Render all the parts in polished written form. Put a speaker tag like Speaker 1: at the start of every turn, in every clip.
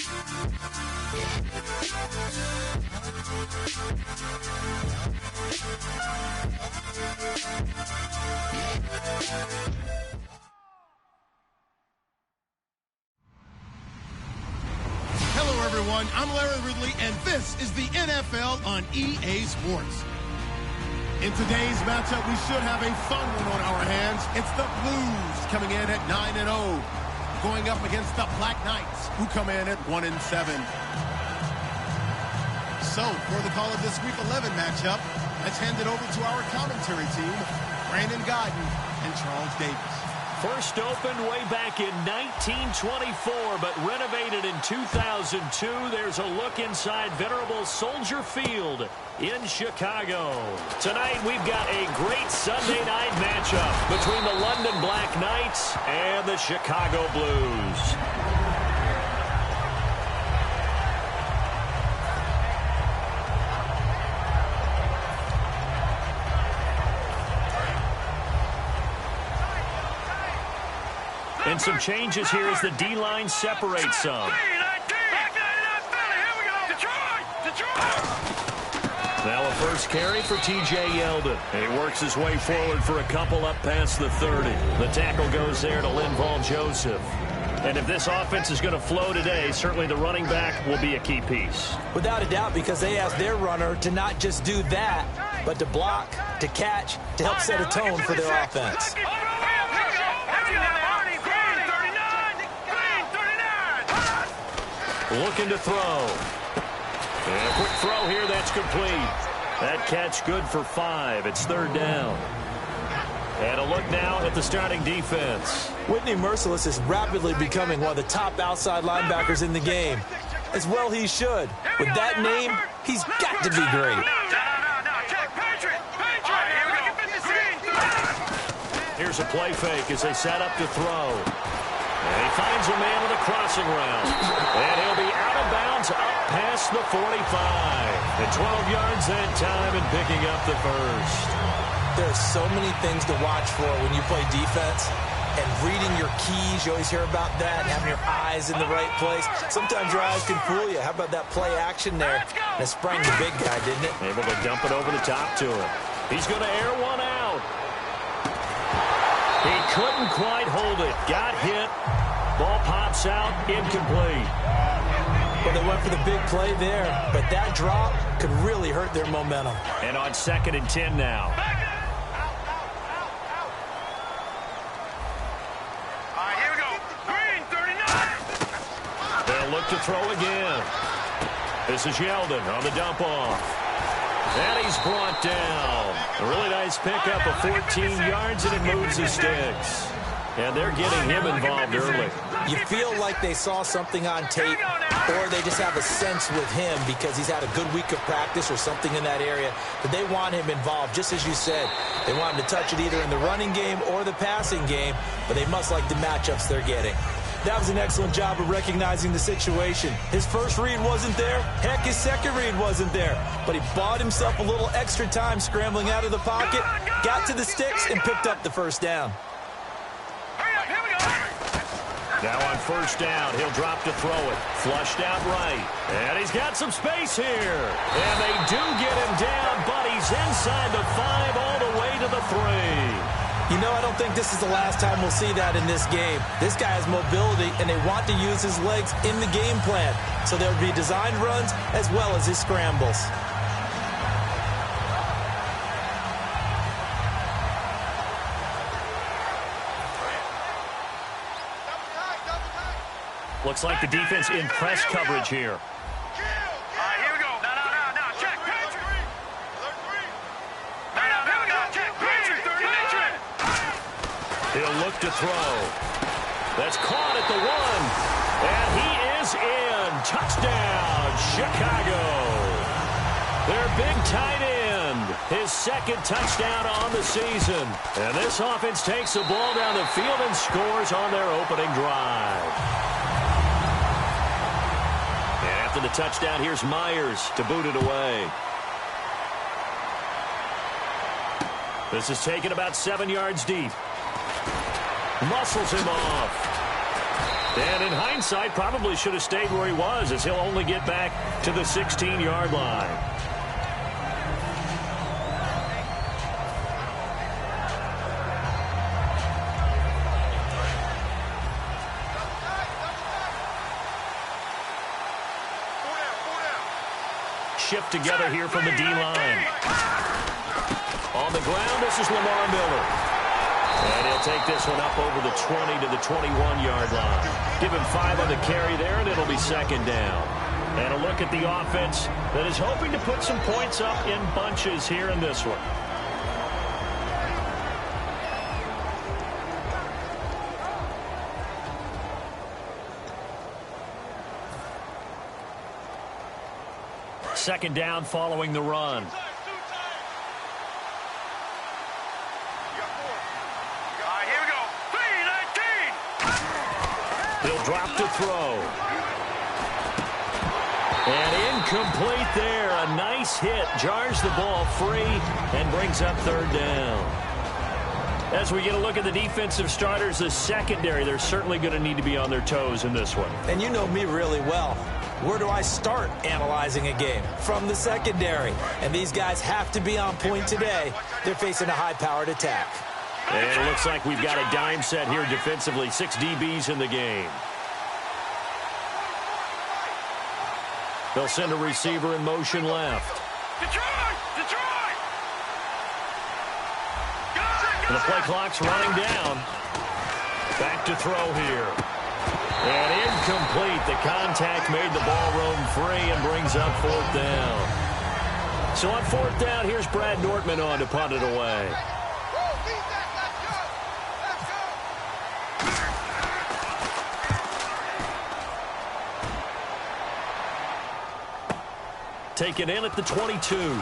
Speaker 1: Hello, everyone. I'm Larry Ridley, and this is the NFL on EA Sports. In today's matchup, we should have a fun one on our hands. It's the Blues coming in at 9-0, going up against the Black Knights, who come in at 1-7. So, for the call of this Week 11 matchup, let's hand it over to our commentary team, Brandon Godden and Charles Davis.
Speaker 2: First opened way back in 1924, but renovated in 2002. There's a look inside venerable Soldier Field in Chicago. Tonight, we've got a great Sunday night matchup between the London Black Knights and the Chicago Blues. And some changes here as the D-line separates some. Now a first carry for T.J. Yeldon. And he works his way forward for a couple up past the 30. The tackle goes there to Linval Joseph. And if this offense is going to flow today, certainly the running back will be a key piece.
Speaker 3: Without a doubt, because they asked their runner to not just do that, but to block, to catch, to help set a tone for their offense.
Speaker 2: Looking to throw. And a quick throw here, that's complete. That catch good for 5. It's third down. And a look now at the starting defense.
Speaker 3: Whitney Merciless is rapidly becoming one of the top outside linebackers in the game. As well he should. With that name, he's got to be great.
Speaker 2: Here's a play fake as they set up to throw. And he finds a man with a crossing route. And he'll be out of bounds up past the 45. And 12 yards that time and picking up the first.
Speaker 3: There's so many things to watch for when you play defense. And reading your keys, you always hear about that. And having your eyes in the right place. Sometimes your eyes can fool you. How about that play action there? And it sprang the big guy, didn't it?
Speaker 2: Able to dump it over the top to him. He's going to air one out. He couldn't quite hold it. Got hit. Ball pops out. Incomplete.
Speaker 3: Well, they went for the big play there, but that drop could really hurt their momentum.
Speaker 2: And on 2nd and 10 now.
Speaker 4: All right, here we go. Green, 39.
Speaker 2: They'll look to throw again. This is Yeldon on the dump off. And he's brought down. A really nice pickup of 14 yards, and it moves the sticks. And they're getting him involved early.
Speaker 3: You feel like they saw something on tape, or they just have a sense with him because he's had a good week of practice or something in that area, that they want him involved. Just as you said, they want him to touch it either in the running game or the passing game, but they must like the matchups they're getting. That was an excellent job of recognizing the situation. His first read wasn't there. Heck, his second read wasn't there. But he bought himself a little extra time scrambling out of the pocket, got to the sticks, and picked up the first down.
Speaker 2: Now on first down, he'll drop to throw it. Flushed out right. And he's got some space here. And they do get him down, but he's inside the 5 all the way to the 3.
Speaker 3: You know, I don't think this is the last time we'll see that in this game. This guy has mobility, and they want to use his legs in the game plan. So there'll be designed runs as well as his scrambles.
Speaker 2: Looks like the defense in press coverage here.
Speaker 4: All right, here we go. No, check. Check.
Speaker 2: He'll look to throw. That's caught at the 1. And he is in. Touchdown, Chicago. Their big tight end. His second touchdown on the season. And this offense takes the ball down the field and scores on their opening drive. After the touchdown, here's Myers to boot it away. This is taken about 7 yards deep. Muscles him off. And in hindsight, probably should have stayed where he was, as he'll only get back to the 16-yard line. Shift together here from the D-line. On the ground, this is Lamar Miller. And he'll take this one up over the 20 to the 21-yard line. Give him 5 on the carry there, and it'll be second down. And a look at the offense that is hoping to put some points up in bunches here in this one. Second down following the run.
Speaker 4: Here we go. 3-19.
Speaker 2: He'll drop to throw. And incomplete there. A nice hit. Jars the ball free and brings up third down. As we get a look at the defensive starters, the secondary, they're certainly going to need to be on their toes in this one.
Speaker 3: And you know me really well. Where do I start analyzing a game? From the secondary. And these guys have to be on point today. They're facing a high-powered attack.
Speaker 2: And it looks like we've got a dime set here defensively. 6 DBs in the game. They'll send a receiver in motion left.
Speaker 4: Detroit!
Speaker 2: And the play clock's running down. Back to throw here. And incomplete. The contact made the ball roam free and brings up fourth down. So on fourth down, here's Brad Nortman on to punt it away. Taken in at the 22.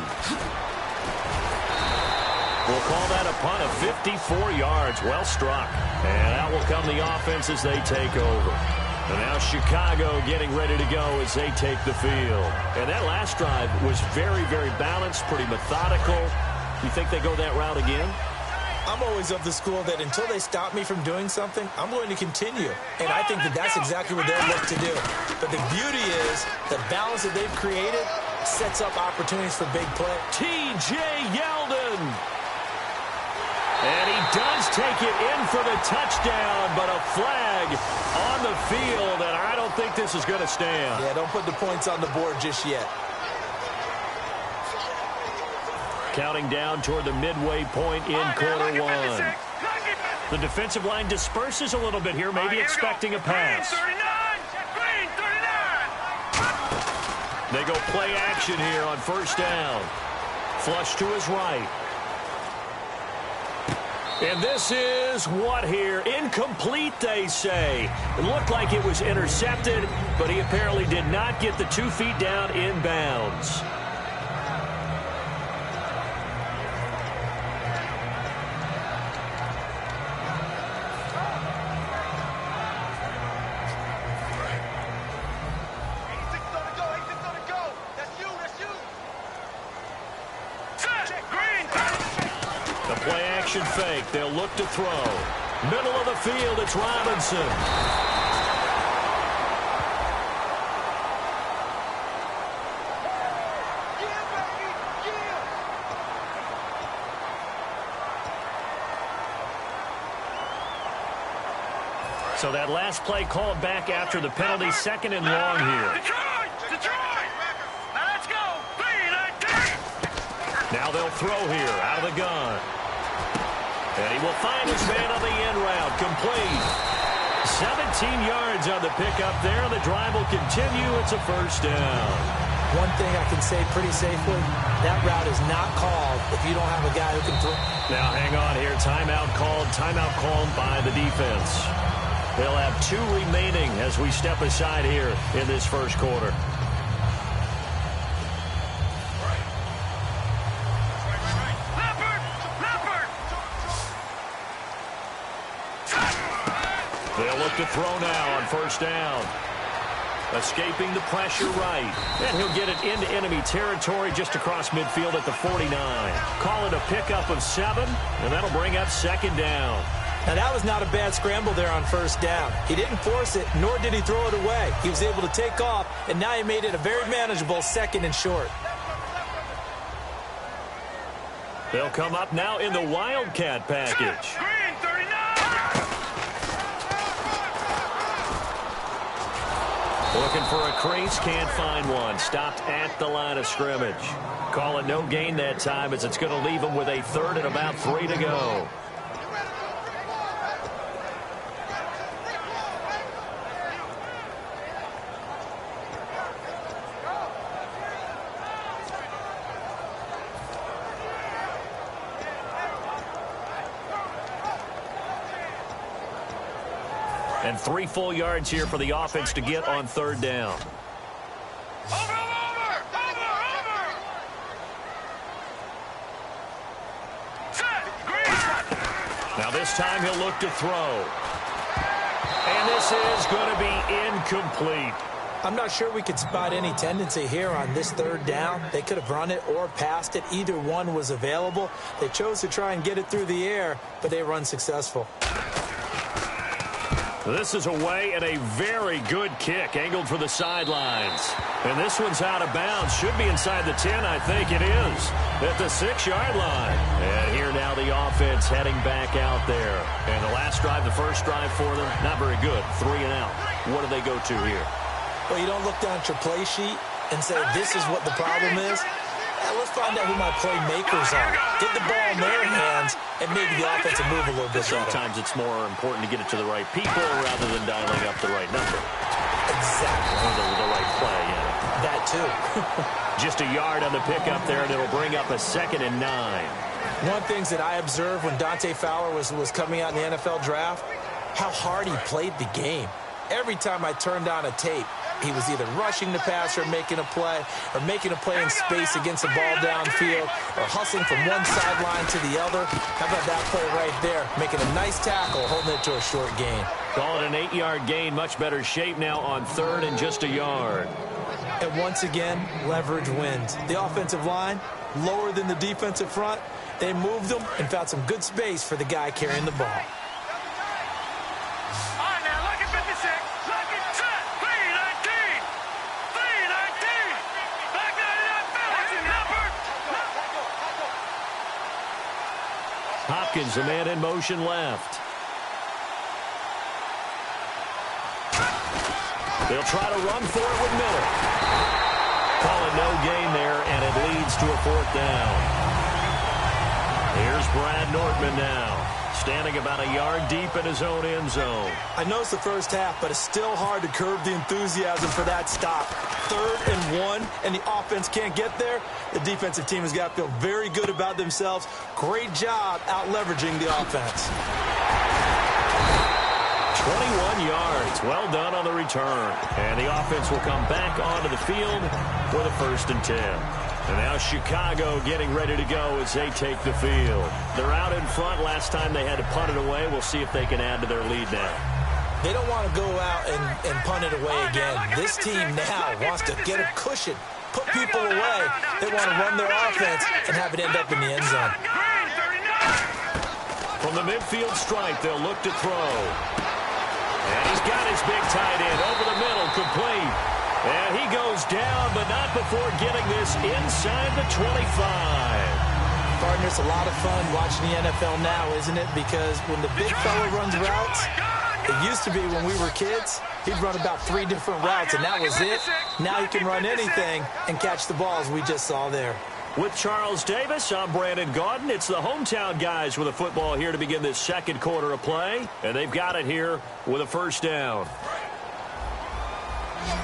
Speaker 2: We'll call that a punt of 54 yards. Well struck. And out will come the offense as they take over. And now Chicago getting ready to go as they take the field. And that last drive was very, very balanced, pretty methodical. You think they go that route again?
Speaker 3: I'm always of the school that until they stop me from doing something, I'm going to continue. And I think that that's exactly what they'll look to do. But the beauty is the balance that they've created sets up opportunities for big play.
Speaker 2: T.J. Yeldon. And he does take it in for the touchdown, but a flag on the field, and I don't think this is going to stand.
Speaker 3: Yeah, don't put the points on the board just yet.
Speaker 2: Counting down toward the midway point in quarter one. The defensive line disperses a little bit here, maybe expecting a pass. They go play action here on first down. Flush to his right. And this is what here? Incomplete, they say. It looked like it was intercepted, but he apparently did not get the 2 feet down in bounds. Fake. They'll look to throw. Middle of the field, it's Robinson. So that last play called back after the penalty, second and long here.
Speaker 4: Detroit! Now let's go! 3-19!
Speaker 2: Now they'll throw here, out of the gun. And he will find his man on the end route, complete. 17 yards on the pickup there. The drive will continue. It's a first down.
Speaker 3: One thing I can say pretty safely, that route is not called if you don't have a guy who can throw.
Speaker 2: Now hang on here. Timeout called by the defense. They'll have 2 remaining as we step aside here in this first quarter. They'll look to throw now on first down. Escaping the pressure right. And he'll get it into enemy territory just across midfield at the 49. Call it a pickup of 7, and that'll bring up second down.
Speaker 3: Now, that was not a bad scramble there on first down. He didn't force it, nor did he throw it away. He was able to take off, and now he made it a very manageable 2nd and short.
Speaker 2: They'll come up now in the Wildcat package.
Speaker 4: Green 39.
Speaker 2: Looking for a crease, can't find one. Stopped at the line of scrimmage. Call it no gain that time, as it's going to leave him with a 3rd and about 3 to go. And 3 full yards here for the offense to get on 3rd down.
Speaker 4: Over. Set. Green.
Speaker 2: Now this time he'll look to throw. And this is going to be incomplete.
Speaker 3: I'm not sure we could spot any tendency here on this 3rd down. They could have run it or passed it. Either one was available. They chose to try and get it through the air, but they were unsuccessful.
Speaker 2: This is away, and a very good kick angled for the sidelines. And this one's out of bounds. Should be inside the 10, I think it is. At the 6-yard line. And here now the offense heading back out there. And the last drive, the first drive for them, not very good. 3 and out. What do they go to here?
Speaker 3: Well, you don't look down at your play sheet and say, this is what the problem is. Let's find out who my playmakers are. Get the ball in their hands and maybe the offense will move a little bit better.
Speaker 2: Sometimes it's more important to get it to the right people rather than dialing up the right number.
Speaker 3: Exactly.
Speaker 2: Or the right play, yeah.
Speaker 3: That too.
Speaker 2: Just a yard on the pickup there, and it'll bring up a 2nd and 9.
Speaker 3: One of the things that I observed when Dante Fowler was coming out in the NFL draft, how hard he played the game. Every time I turned on a tape, he was either rushing the passer, making a play, or making a play in space against the ball downfield, or hustling from one sideline to the other. How about that play right there? Making a nice tackle, holding it to a short gain.
Speaker 2: Call it an 8-yard gain. Much better shape now on 3rd and just a yard.
Speaker 3: And once again, leverage wins. The offensive line, lower than the defensive front. They moved them and found some good space for the guy carrying the ball.
Speaker 2: Hopkins, a man in motion left. They'll try to run for it with Miller. Call it no gain there, and it leads to a 4th down. Here's Brad Nortman now, standing about a yard deep in his own end zone.
Speaker 3: I know it's the first half, but it's still hard to curb the enthusiasm for that stop. 3rd and 1, and the offense can't get there. The defensive team has got to feel very good about themselves. Great job out leveraging the offense.
Speaker 2: 21 yards. Well done on the return. And the offense will come back onto the field for the 1st and 10. And now Chicago getting ready to go as they take the field. They're out in front. Last time they had to punt it away. We'll see if they can add to their lead now.
Speaker 3: They don't want to go out and punt it away again. This team now wants to get a cushion, put people away. They want to run their offense and have it end up in the end zone.
Speaker 2: From the midfield stripe, they'll look to throw. And he's got his big tight end over the middle, complete. And he goes down, but not before getting this inside the 25.
Speaker 3: Partner, it's a lot of fun watching the NFL now, isn't it? Because when the big fella runs routes, it used to be when we were kids, he'd run about 3 different routes, and that was it. Now he can run anything and catch the balls we just saw there.
Speaker 2: With Charles Davis, I'm Brandon Gaudin. It's the hometown guys with the football here to begin this 2nd quarter of play, and they've got it here with a 1st down.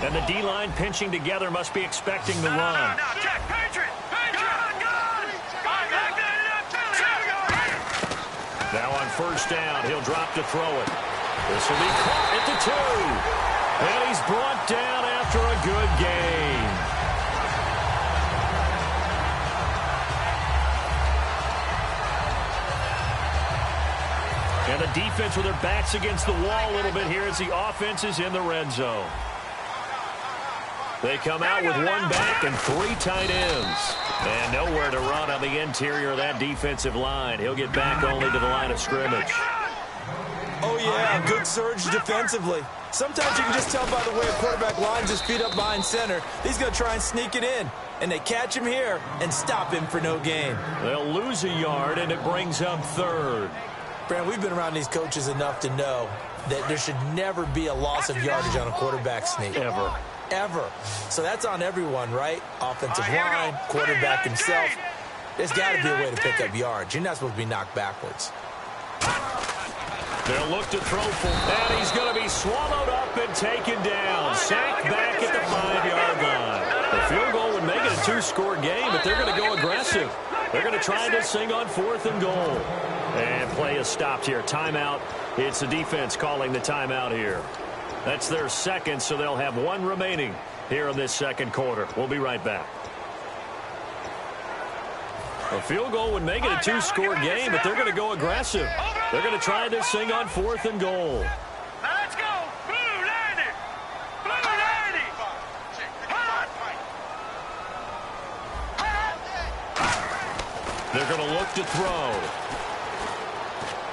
Speaker 2: And the D-line pinching together must be expecting the run. Now on 1st down, he'll drop to throw it. This will be caught at the 2. And he's brought down after a good gain. And the defense with their backs against the wall a little bit here as the offense is in the red zone. They come out with 1 back and 3 tight ends. And nowhere to run on the interior of that defensive line. He'll get back only to the line of scrimmage.
Speaker 3: Oh, yeah, good surge defensively. Sometimes you can just tell by the way a quarterback lines his feet up behind center. He's going to try and sneak it in. And they catch him here and stop him for no gain.
Speaker 2: They'll lose a yard, and it brings up third.
Speaker 3: Brand, we've been around these coaches enough to know that there should never be a loss of yardage on a quarterback sneak. Ever. So that's on everyone, right? Offensive line, quarterback himself. There's got to be a way to pick up yards. You're not supposed to be knocked backwards.
Speaker 2: They'll look to throw for, and he's going to be swallowed up and taken down. Sacked back at the 5-yard line. The field goal would make it a 2-score game, but they're going to go aggressive. They're going to try this thing on 4th and goal. And play is stopped here. Timeout. It's the defense calling the timeout here. That's their second, so they'll have one remaining here in this second quarter. We'll be right back. A field goal would make it a 2-score game, but they're going to go aggressive. They're going to try this thing on 4th and goal.
Speaker 4: Now let's go. Blue 90. Blue 90.
Speaker 2: They're going to look to throw.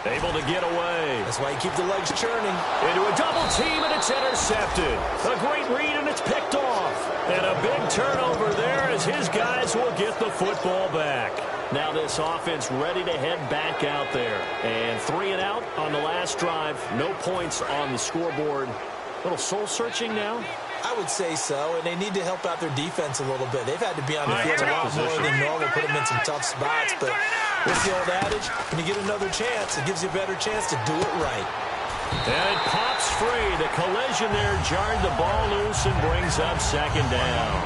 Speaker 2: Able to get away.
Speaker 3: That's why you keep the legs churning.
Speaker 2: Into a double team, and it's intercepted. A great read, and it's picked off. And a big turnover there as his guys will get the football back. Now this offense ready to head back out there. And 3 and out on the last drive. No points on the scoreboard. A little soul-searching now.
Speaker 3: I would say so, and they need to help out their defense a little bit. They've had to be on the field a lot more than normal, put them in some tough spots. But what's the old adage? When you get another chance, it gives you a better chance to do it right.
Speaker 2: And it pops free. The collision there jarred the ball loose and brings up second down.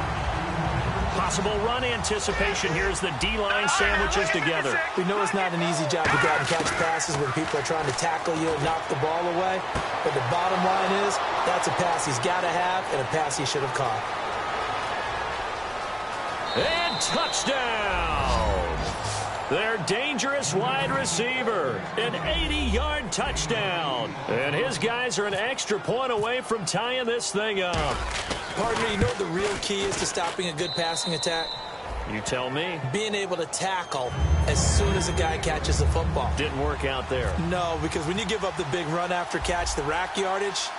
Speaker 2: Possible run anticipation here as the D-line sandwiches together.
Speaker 3: We know it's not an easy job to go out and catch passes when people are trying to tackle you and knock the ball away. But the bottom line is, that's a pass he's got to have and a pass he should have caught.
Speaker 2: And touchdown! Their dangerous wide receiver. An 80-yard touchdown. And his guys are an extra point away from tying this thing up.
Speaker 3: Partner, you know what the real key is to stopping a good passing attack?
Speaker 2: You tell me.
Speaker 3: Being able to tackle as soon as a guy catches the football.
Speaker 2: Didn't work out there.
Speaker 3: No, because when you give up the big run after catch, the rack yardage,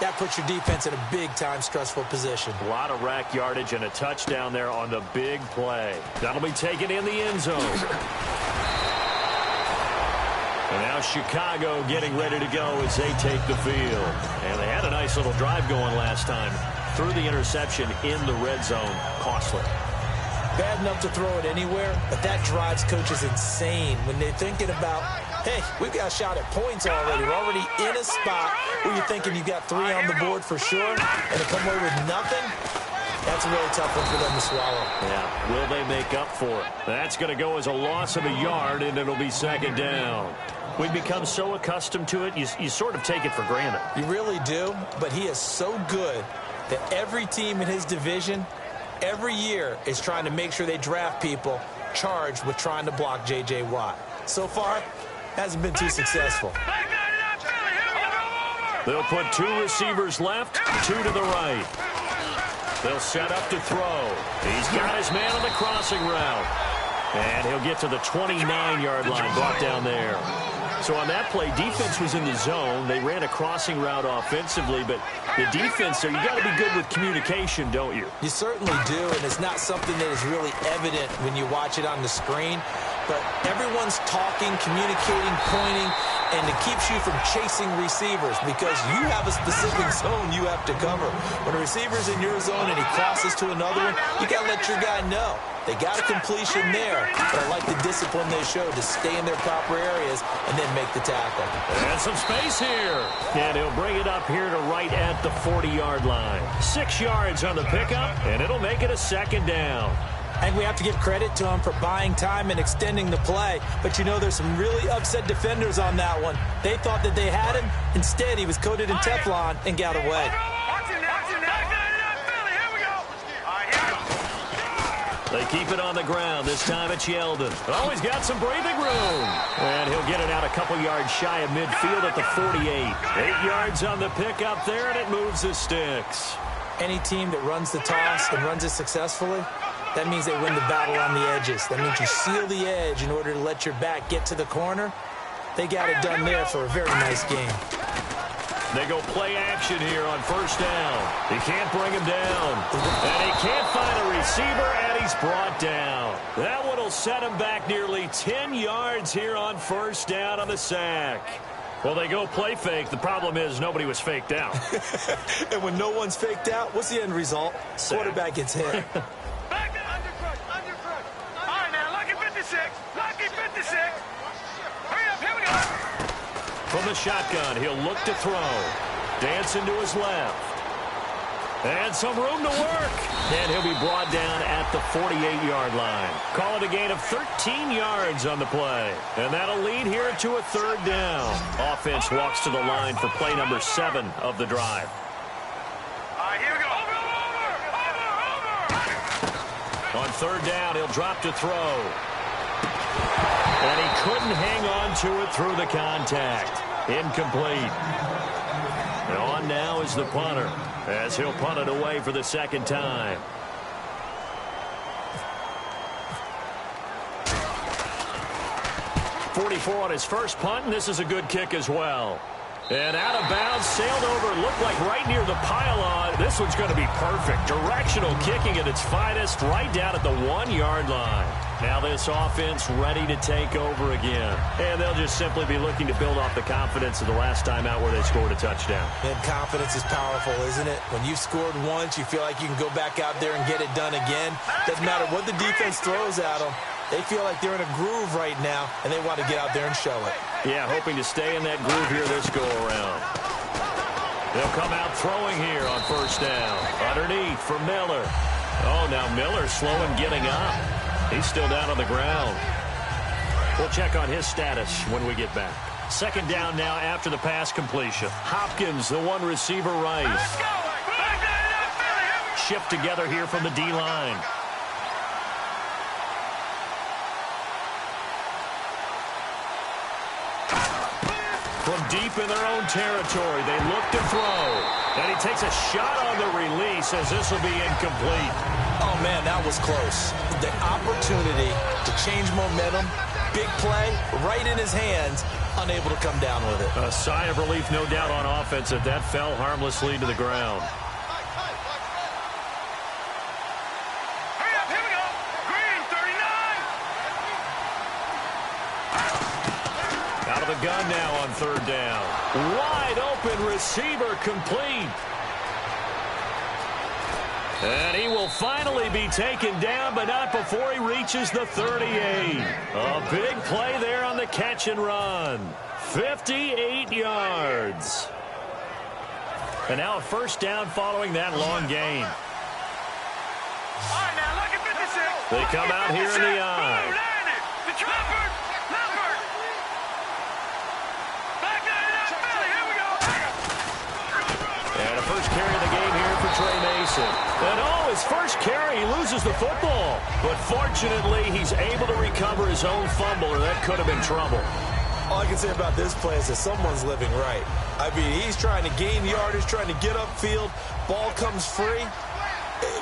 Speaker 3: that puts your defense in a big-time stressful position.
Speaker 2: A lot of rack yardage and a touchdown there on the big play. That'll be taken in the end zone. And now Chicago getting ready to go as they take the field. And they had a nice little drive going last time. Threw the interception in the red zone. Costly.
Speaker 3: Bad enough to throw it anywhere, but that drives coaches insane when they're thinking about, hey, we've got a shot at points already. We're already in a spot where you're thinking you've got 3 on the board for sure, and to come away with nothing, that's a really tough one for them to swallow.
Speaker 2: Yeah, will they make up for it? That's going to go as a loss of a yard, and it'll be second down. We've become so accustomed to it, you sort of take it for granted.
Speaker 3: You really do, but he is so good that every team in his division every year is trying to make sure they draft people charged with trying to block J.J. Watt. So far, hasn't been too successful.
Speaker 2: They'll put 2 receivers left, 2 to the right. They'll set up to throw. He's got his man on the crossing route. And he'll get to the 29-yard line, brought down there. So on that play, defense was in the zone. They ran a crossing route offensively, but the defense there, you got to be good with communication, don't you?
Speaker 3: You certainly do, and it's not something that is really evident when you watch it on the screen. But everyone's talking, communicating, pointing, and it keeps you from chasing receivers because you have a specific zone you have to cover. When a receiver's in your zone and he crosses to another one, you got to let your guy know. They got a completion there, but I like the discipline they show to stay in their proper areas and then make the tackle.
Speaker 2: And some space here. And he'll bring it up here to right at the 40-yard line. 6 yards on the pickup, and it'll make it a second down.
Speaker 3: And we have to give credit to him for buying time and extending the play. But, you know, there's some really upset defenders on that one. They thought that they had him. Instead, he was coated in Teflon and got away.
Speaker 2: They keep it on the ground. This time it's Yeldon. Oh, he's got some breathing room. And he'll get it out a couple yards shy of midfield at the 48. 8 yards on the pickup there, and it moves the sticks.
Speaker 3: Any team that runs the toss and runs it successfully, that means they win the battle on the edges. That means you seal the edge in order to let your back get to the corner They got it done there for a very nice game.
Speaker 2: They go play action here on first down. He can't bring him down. And he can't find a receiver, and he's brought down. That one will set him back nearly 10 yards here on first down on the sack. Well, they go play fake. The problem is nobody was faked out.
Speaker 3: And when no one's faked out, what's the end result? Quarterback gets hit.
Speaker 4: Back to undercrush. All right, now, lucky 56. Lucky 56. Hurry up, here we go.
Speaker 2: From the shotgun, he'll look to throw. Dancing to his left. And some room to work. And he'll be brought down at the 48-yard line. Call it a gain of 13 yards on the play. And that'll lead here to a third down. Offense walks to the line for play number 7 of the drive.
Speaker 4: All right, here we go. Over.
Speaker 2: On third down, he'll drop to throw. And he couldn't hang on to it through the contact. Incomplete. And on now is the punter, as he'll punt it away for the second time. .44 on his first punt, and this is a good kick as well. And out of bounds, sailed over, looked like right near the pylon. This one's going to be perfect. Directional kicking at its finest, right down at the 1-yard line. Now this offense ready to take over again. And they'll just simply be looking to build off the confidence of the last time out where they scored a touchdown.
Speaker 3: And confidence is powerful, isn't it? When you've scored once, you feel like you can go back out there and get it done again. Doesn't matter what the defense throws at them. They feel like they're in a groove right now, and they want to get out there and show it.
Speaker 2: Yeah, hoping to stay in that groove here this go-around. They'll come out throwing here on first down. Underneath for Miller. Oh, now Miller's slow in getting up. He's still down on the ground. We'll check on his status when we get back. Second down now after the pass completion. Hopkins, the one receiver right. Shift together here from the D-line. From deep in their own territory, they look to throw. And he takes a shot on the release as this will be incomplete.
Speaker 3: Oh, man, that was close. The opportunity to change momentum, big play, right in his hands, unable to come down with it.
Speaker 2: A sigh of relief, no doubt, on offense that fell harmlessly to the ground.
Speaker 4: Hurry up, here we go. Green, 39.
Speaker 2: Out of the gun now on third down. Wide open receiver complete. And he will finally be taken down, but not before he reaches the 38. A big play there on the catch and run. 58 yards. And now a first down following that long gain.
Speaker 4: All right, now, look at 56.
Speaker 2: They come out here in the eye.
Speaker 4: The Trafford. Back down in Philly. Here we go.
Speaker 2: And a first carry of the game here for Trey Mason. And oh, his first carry, he loses the football. But fortunately, he's able to recover his own fumble, or that could have been trouble.
Speaker 3: All I can say about this play is that someone's living right. I mean, he's trying to gain yardage, trying to get upfield. Ball comes free.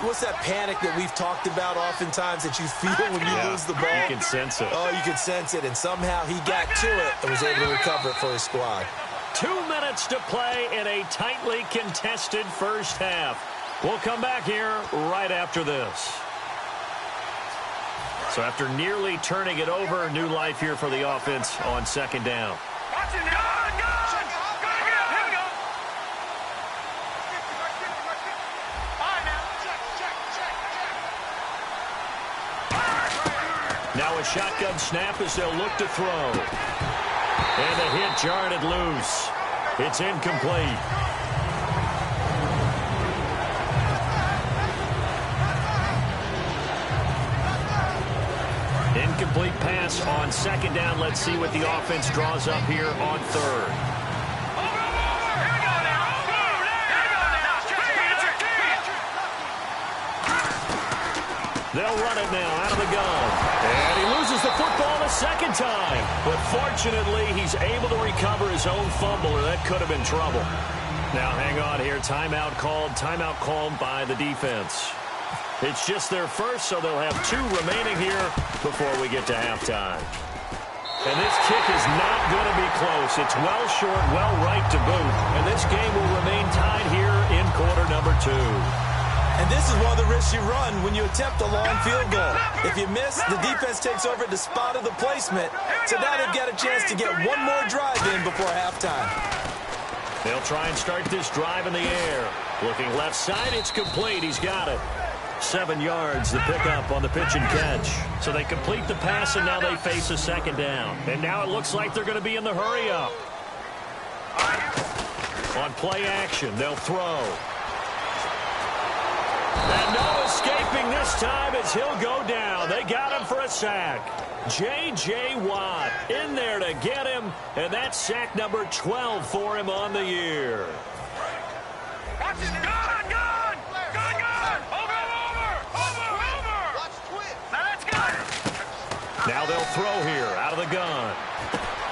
Speaker 3: What's that panic that we've talked about oftentimes that you feel when you lose the ball?
Speaker 2: You can sense it.
Speaker 3: Oh, you can sense it. And somehow he got to it and was able to recover it for his squad.
Speaker 2: 2 minutes to play in a tightly contested first half. We'll come back here right after this. So after nearly turning it over, new life here for the offense on second down.
Speaker 4: Watch it. Go. Here we go. All right, now. Check.
Speaker 2: Now a shotgun snap as they'll look to throw. And the hit jarred it loose. It's incomplete. Incomplete pass on second down. Let's see what the offense draws up here on third.
Speaker 4: Here we go now.
Speaker 2: They'll run it now out of the gun. And he loses the football the second time. But fortunately, he's able to recover his own fumble, or that could have been trouble. Now hang on here. Timeout called by the defense. It's just their first, so they'll have 2 remaining here before we get to halftime. And this kick is not going to be close. It's well short, well right to boot. And this game will remain tied here in quarter number 2.
Speaker 3: And this is one of the risks you run when you attempt a long field goal. If you miss, the defense takes over at the spot of the placement. So now they've got a chance to get one more drive in before halftime.
Speaker 2: They'll try and start this drive in the air. Looking left side, it's complete. He's got it. 7 yards, the pickup on the pitch and catch. So they complete the pass, and now they face a second down. And now it looks like they're going to be in the hurry-up. On play action, they'll throw. And no escaping this time as he'll go down. They got him for a sack. J.J. Watt in there to get him, and that's sack number 12 for him on the year.
Speaker 4: Watch it. Gone. Over. Watch twist. Now that's good.
Speaker 2: Now they'll throw here out of the gun.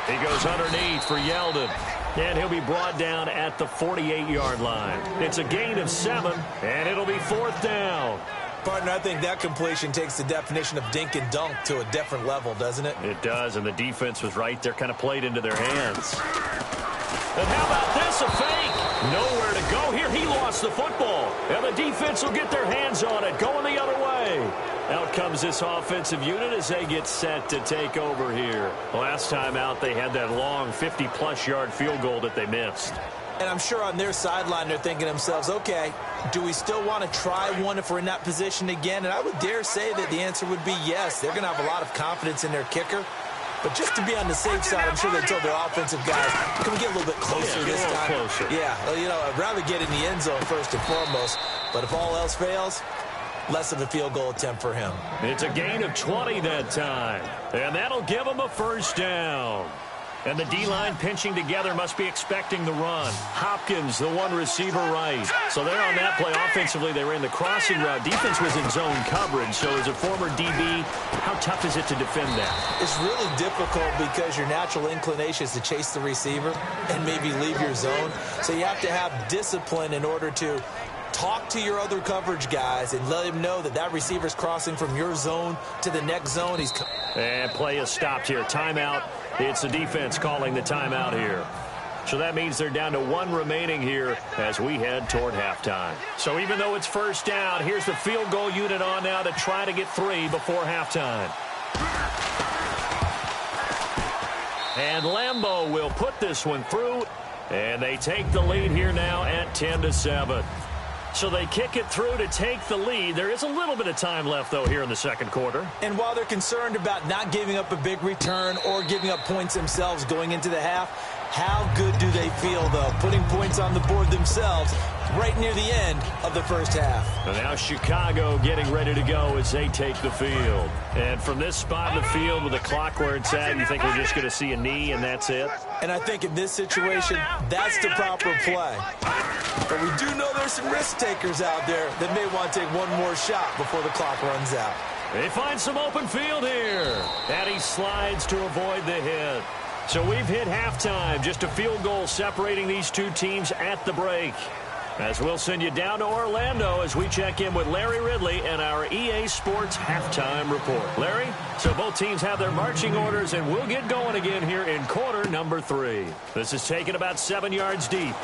Speaker 2: He goes underneath for Yeldon. And he'll be brought down at the 48-yard line. It's a gain of 7, and it'll be 4th down.
Speaker 3: Partner, I think that completion takes the definition of dink and dunk to a different level, doesn't it?
Speaker 2: It does, and the defense was right there, kind of played into their hands. And how about this, a fake? Nowhere to go here. He lost the football, and the defense will get their hands on it, going the other way. Out comes this offensive unit as they get set to take over here. Last time out, they had that long 50-plus yard field goal that they missed.
Speaker 3: And I'm sure on their sideline they're thinking to themselves, okay, do we still want to try one if we're in that position again? And I would dare say that the answer would be yes. They're going to have a lot of confidence in their kicker. But just to be on the safe side, I'm sure they told their offensive guys, can we get a little bit closer this time?
Speaker 2: Closer.
Speaker 3: Yeah, I'd rather get in the end zone first and foremost. But if all else fails, less of a field goal attempt for him.
Speaker 2: It's a gain of 20 that time. And that'll give him a first down. And the D-line pinching together must be expecting the run. Hopkins, the one receiver right. So they're on that play. Offensively, they ran the crossing route. Defense was in zone coverage. So as a former DB, how tough is it to defend that?
Speaker 3: It's really difficult because your natural inclination is to chase the receiver and maybe leave your zone. So you have to have discipline in order to talk to your other coverage guys and let him know that that receiver's crossing from your zone to the next zone.
Speaker 2: And play is stopped here. Timeout. It's the defense calling the timeout here. So that means they're down to 1 remaining here as we head toward halftime. So even though it's first down, here's the field goal unit on now to try to get 3 before halftime. And Lambeau will put this one through, and they take the lead here now at 10-7. So they kick it through to take the lead. There is a little bit of time left, though, here in the second quarter.
Speaker 3: And while they're concerned about not giving up a big return or giving up points themselves going into the half, how good do they feel, though, putting points on the board themselves right near the end of the first half?
Speaker 2: And now Chicago getting ready to go as they take the field. And from this spot in the field with the clock where it's at, you think we're just going to see a knee and that's it?
Speaker 3: And I think in this situation, that's the proper play. But we do know there's some risk takers out there that may want to take one more shot before the clock runs out.
Speaker 2: They find some open field here. And he slides to avoid the hit. So we've hit halftime. Just a field goal separating these two teams at the break. As we'll send you down to Orlando as we check in with Larry Ridley and our EA Sports Halftime Report. Larry, so both teams have their marching orders, and we'll get going again here in quarter number 3. This is taken about 7 yards deep.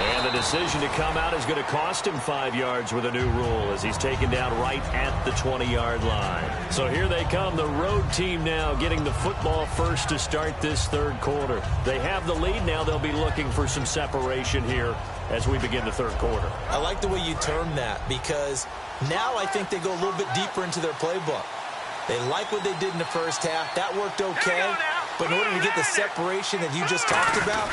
Speaker 2: And the decision to come out is going to cost him 5 yards with a new rule as he's taken down right at the 20-yard line. So here they come, the road team now getting the football first to start this third quarter. They have the lead now. They'll be looking for some separation here as we begin the third quarter.
Speaker 3: I like the way you term that because now I think they go a little bit deeper into their playbook. They like what they did in the first half. That worked okay. But in order to get the separation that you just talked about,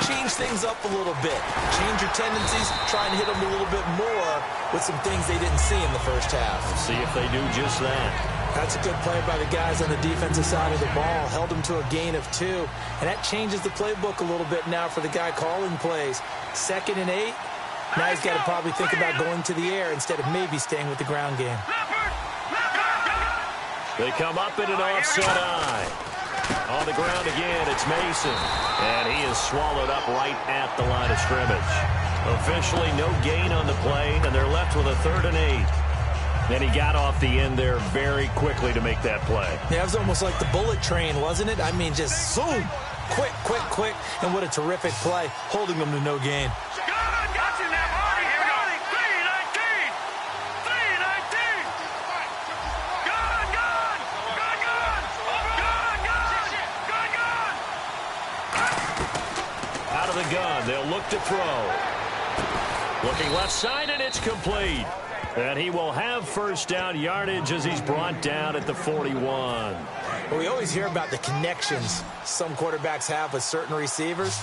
Speaker 3: change things up a little bit. Change your tendencies. Try and hit them a little bit more with some things they didn't see in the first half.
Speaker 2: Let's see if they do just that.
Speaker 3: That's a good play by the guys on the defensive side of the ball. Held them to a gain of 2. And that changes the playbook a little bit now for the guy calling plays. 2nd and 8. Now he's got to probably think about going to the air instead of maybe staying with the ground game.
Speaker 2: They come up in an offset eye. On the ground again, it's Mason. And he is swallowed up right at the line of scrimmage. Officially no gain on the play, and they're left with a 3rd and 8. And he got off the end there very quickly to make that play.
Speaker 3: Yeah, it was almost like the bullet train, wasn't it? I mean, just zoom. Quick, quick, quick. And what a terrific play, holding them to no gain.
Speaker 2: Out of the gun, they'll look to throw. Looking left side, and it's complete. And he will have first down yardage as he's brought down at the 41.
Speaker 3: Well, we always hear about the connections some quarterbacks have with certain receivers.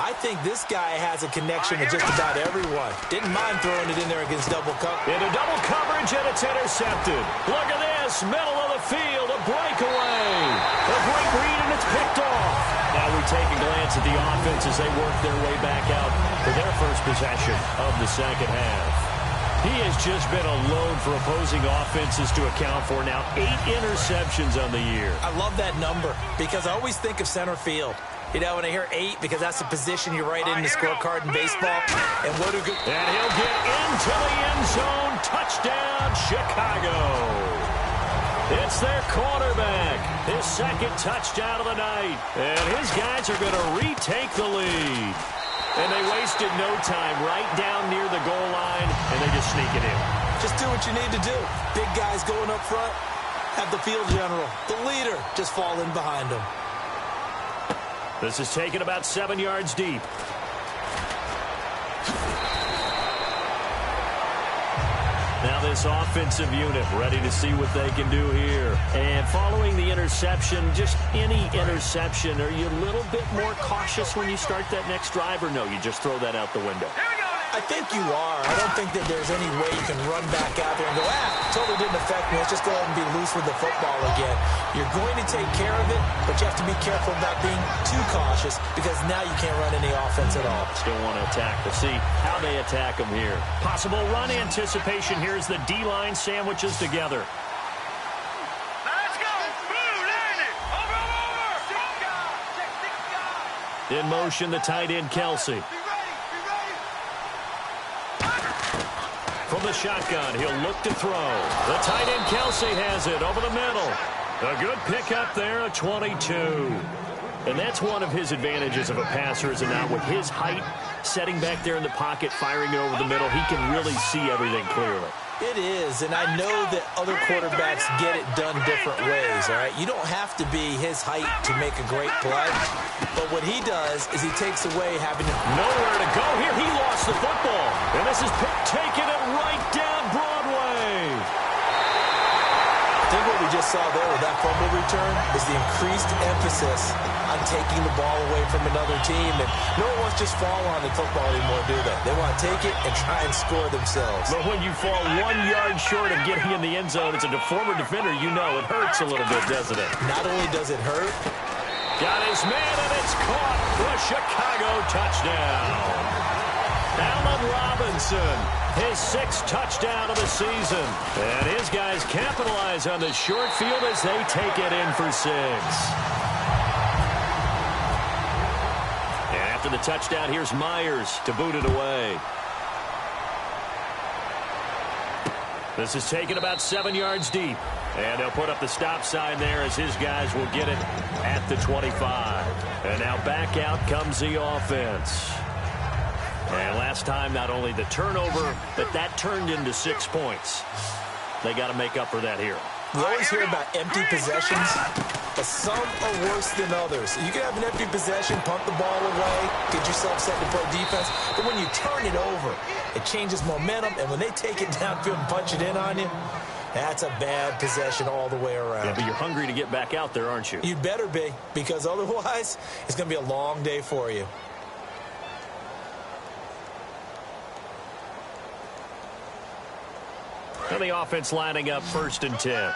Speaker 3: I think this guy has a connection with just about everyone. Didn't mind throwing it in there against double coverage.
Speaker 2: Into double coverage, and it's intercepted. Look at this, middle of the field, a breakaway. A great read, and it's picked off. Now we take a glance at the offense as they work their way back out for their first possession of the second half. He has just been a load for opposing offenses to account for. Now 8 interceptions on the year.
Speaker 3: I love that number because I always think of center field. You know, when I hear 8, because that's the position you write in the scorecard in baseball. And what do good?
Speaker 2: And he'll get into the end zone. Touchdown, Chicago. It's their quarterback. His second touchdown of the night. And his guys are going to retake the lead. And they wasted no time right down near the goal line, and they just sneak it in.
Speaker 3: Just do what you need to do. Big guys going up front. Have the field general, the leader, just fall in behind him.
Speaker 2: This is taken about 7 yards deep. Now this offensive unit ready to see what they can do here. And following the interception, just any interception, are you a little bit more cautious when you start that next drive, or no, you just throw that out the window?
Speaker 3: I think you are. I don't think that there's any way you can run back out there and go, totally didn't affect me. Let's just go ahead and be loose with the football again. You're going to take care of it, but you have to be careful about being too cautious because now you can't run any offense at all.
Speaker 2: Still want to attack. We'll see how they attack them here. Possible run anticipation here as the D-line sandwiches together.
Speaker 4: Let's go. Blue, land it. Over.
Speaker 2: In motion, the tight end, Kelsey. From the shotgun, he'll look to throw. The tight end, Kelsey, has it over the middle. A good pickup there, a 22. And that's one of his advantages of a passer, is it not? With his height, setting back there in the pocket, firing it over the middle, he can really see everything clearly.
Speaker 3: It is, and I know that other quarterbacks get it done different ways, all right? You don't have to be his height to make a great play, but what he does is he takes away having
Speaker 2: nowhere to go here. He lost the football, and this is Pitt taking it right down Broadway.
Speaker 3: I think what we just saw there with that fumble return is the increased emphasis on taking the ball away from another team. And no one wants to just fall on the football anymore, do they? They want to take it and try and score themselves.
Speaker 2: But when you fall 1 yard short of getting in the end zone as a former defender, you know it hurts a little bit, doesn't it?
Speaker 3: Not only does it hurt.
Speaker 2: Got his man, and it's caught for a Chicago touchdown. Allen Robinson, his 6th touchdown of the season. And his guys capitalize on the short field as they take it in for 6. And after the touchdown, here's Myers to boot it away. This is taken about 7 yards deep. And they'll put up the stop sign there as his guys will get it at the 25. And now back out comes the offense. And last time, not only the turnover, but that turned into 6 points. They got to make up for that here.
Speaker 3: We always hear about empty possessions, but some are worse than others. You can have an empty possession, punt the ball away, get yourself set to play defense, but when you turn it over, it changes momentum, and when they take it downfield and punch it in on you, that's a bad possession all the way around.
Speaker 2: Yeah, but you're hungry to get back out there, aren't you?
Speaker 3: You'd better be, because otherwise, it's going to be a long day for you.
Speaker 2: And the offense lining up 1st and 10.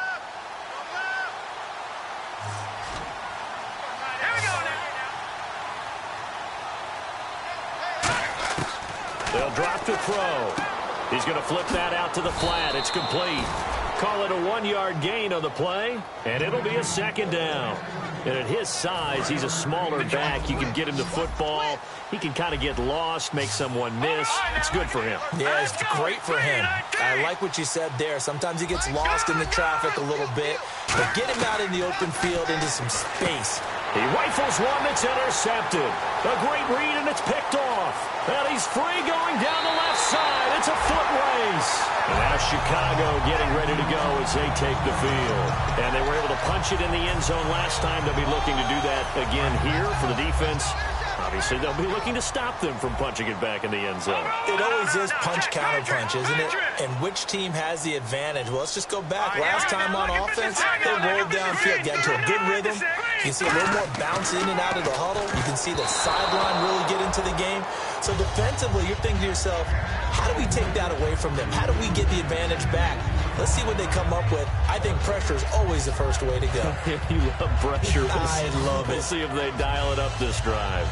Speaker 2: They'll drop to throw. He's going to flip that out to the flat. It's complete. Call it a 1-yard gain on the play, and it'll be a second down. And at his size, he's a smaller back. You can get him the football. He can kind of get lost, make someone miss. It's good for him.
Speaker 3: Yeah, it's great for him. I like what you said there. Sometimes he gets lost in the traffic a little bit, but get him out in the open field into some space.
Speaker 2: He rifles one that's intercepted. A great read, and it's picked off. And he's free going down the left side. It's a foot race. And now Chicago getting ready to go as they take the field. And they were able to punch it in the end zone last time. They'll be looking to do that again here for the defense. Obviously, they'll be looking to stop them from punching it back in the end zone.
Speaker 3: It always is punch-counter-punch, isn't it? And which team has the advantage? Well, let's just go back. Last time on offense, they rolled downfield, got into a good rhythm. You can see a little more bounce in and out of the huddle. You can see the sideline really get into the game. So defensively, you're thinking to yourself, how do we take that away from them? How do we get the advantage back? Let's see what they come up with. I think pressure is always the first way to go.
Speaker 2: You love pressure.
Speaker 3: I love it.
Speaker 2: We'll see if they dial it up this drive.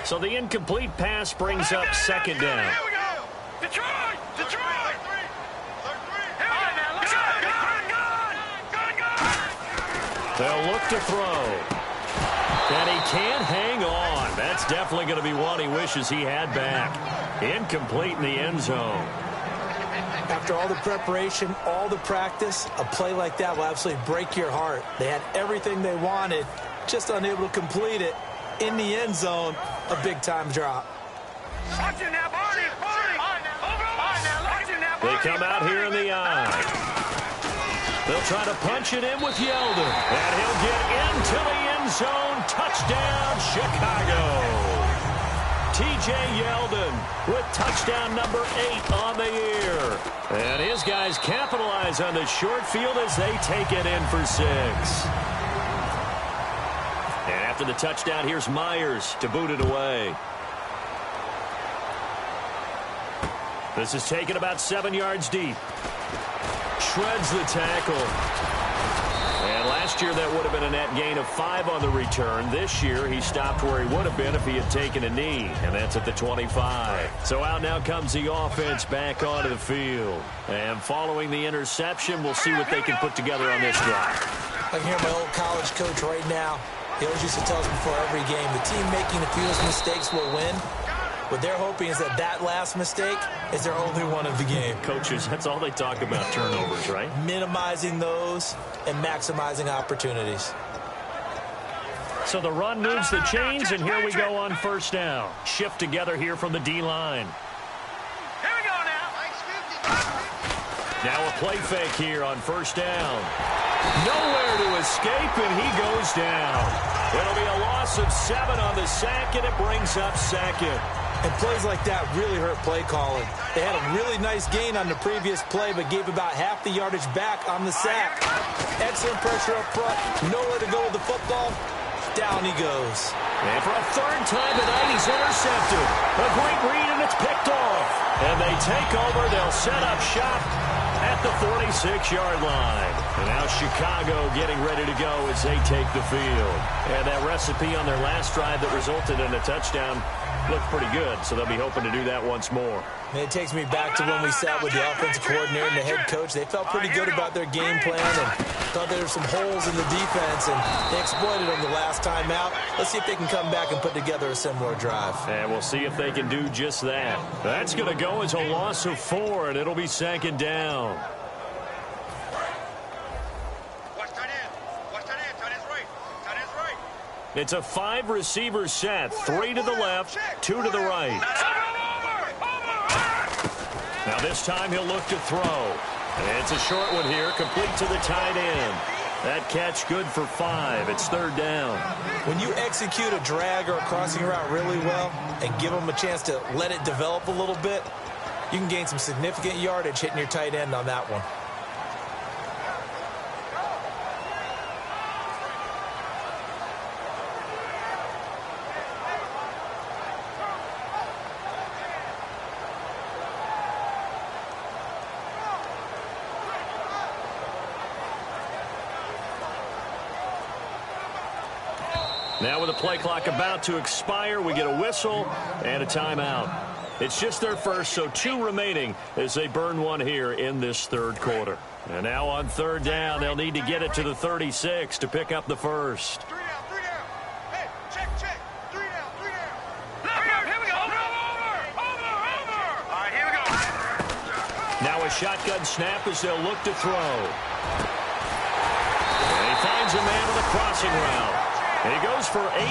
Speaker 2: So the incomplete pass brings up second down.
Speaker 4: Here we go. Detroit! Detroit!
Speaker 2: They'll look to throw. And he can't hang on. That's definitely going to be one he wishes he had back. Incomplete in the end zone.
Speaker 3: After all the preparation, all the practice, a play like that will absolutely break your heart. They had everything they wanted, just unable to complete it. In the end zone, a big-time drop.
Speaker 2: They come out here in the eye. They'll try to punch it in with Yeldon. And he'll get into the end zone. Touchdown, Chicago. T.J. Yeldon with touchdown number 8 on the year. And his guys capitalize on the short field as they take it in for 6. And after the touchdown, here's Myers to boot it away. This is taken about 7 yards deep. Shreds the tackle. And last year that would have been a net gain of 5 on the return. This year he stopped where he would have been if he had taken a knee, and that's at the 25. So out now comes the offense back onto the field. And following the interception, we'll see what they can put together on this drive.
Speaker 3: I can hear my old college coach right now. He always used to tell us before every game, the team making the fewest mistakes will win. What they're hoping is that last mistake is their only one of the game.
Speaker 2: Coaches, that's all they talk about, turnovers, right?
Speaker 3: Minimizing those and maximizing opportunities.
Speaker 2: So the run moves the chains, and here we go on first down. Shift together here from the D-line.
Speaker 4: Here we go now.
Speaker 2: Now a play fake here on first down. Nowhere to escape, and he goes down. It'll be a loss of 7 on the sack, and it brings up second.
Speaker 3: And plays like that really hurt play calling. They had a really nice gain on the previous play, but gave about half the yardage back on the sack. Excellent pressure up front. Nowhere to go with the football. Down he goes.
Speaker 2: And for a third time tonight, he's intercepted. A great read, and it's picked off. And they take over. They'll set up shop at the 46-yard line. And now Chicago getting ready to go as they take the field. And that recipe on their last drive that resulted in a touchdown looked pretty good, so they'll be hoping to do that once more.
Speaker 3: And it takes me back to when we sat with the offensive coordinator and the head coach. They felt pretty good about their game plan and thought there were some holes in the defense, and they exploited them the last time out. Let's see if they can come back and put together a similar drive.
Speaker 2: And we'll see if they can do just that. That's going to go as a loss of 4, and it'll be second down. It's a 5-receiver set, 3 to the left, 2 to the right. Now this time he'll look to throw. And it's a short one here, complete to the tight end. That catch good for 5. It's third down.
Speaker 3: When you execute a drag or a crossing route really well and give them a chance to let it develop a little bit, you can gain some significant yardage hitting your tight end on that one.
Speaker 2: Now with the play clock about to expire, we get a whistle and a timeout. It's just their first, so 2 remaining as they burn one here in this third quarter. And now on third down, they'll need to get it to the 36 to pick up the first.
Speaker 4: 3 down, 3 down. Hey, check. 3 down, 3 down. Here we go. Over. All right, here we go.
Speaker 2: Now a shotgun snap as they'll look to throw. And he finds a man with a crossing route. And he goes for 18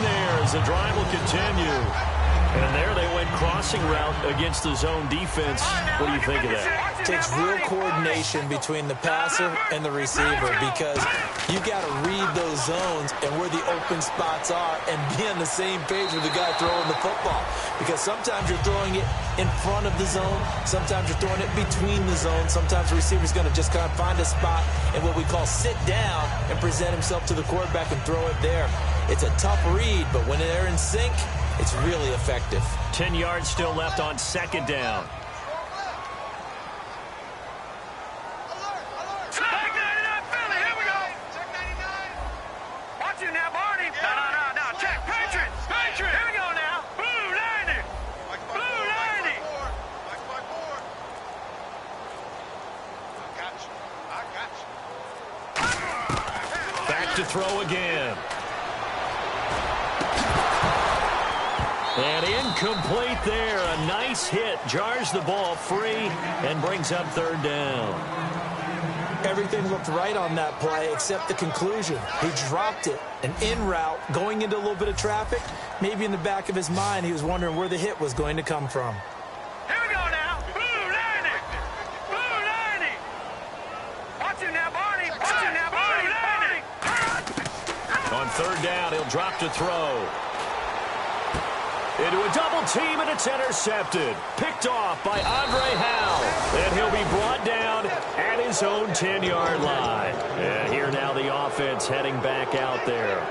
Speaker 2: there as the drive will continue. And there they went crossing route against the zone defense. What do you think of that?
Speaker 3: It takes real coordination between the passer and the receiver because you got to read those zones and where the open spots are and be on the same page with the guy throwing the football. Because sometimes you're throwing it in front of the zone. Sometimes you're throwing it between the zones. Sometimes the receiver's going to just kind of find a spot and what we call sit down and present himself to the quarterback and throw it there. It's a tough read, but when they're in sync, it's really effective.
Speaker 2: 10 yards still left on second down.
Speaker 4: Check 99, Philly. Here we go. Check 99. Watch it now, Barney. No. Check. Patriots. Here we go now. Blue 90. Blue 90. Mike by 4. I got you.
Speaker 2: Back to throw again. And incomplete there. A nice hit. Jars the ball free and brings up third down.
Speaker 3: Everything looked right on that play except the conclusion. He dropped it. An in route going into a little bit of traffic. Maybe in the back of his mind he was wondering where the hit was going to come from.
Speaker 4: Here we go now. Blue 90. Blue 90. Watch it now, Barney. Watch it now, Barney. 90.
Speaker 2: On third down, he'll drop to throw. Into a double team, and it's intercepted. Picked off by Andre Howell. And he'll be brought down at his own 10-yard line. And here now the offense heading back out there.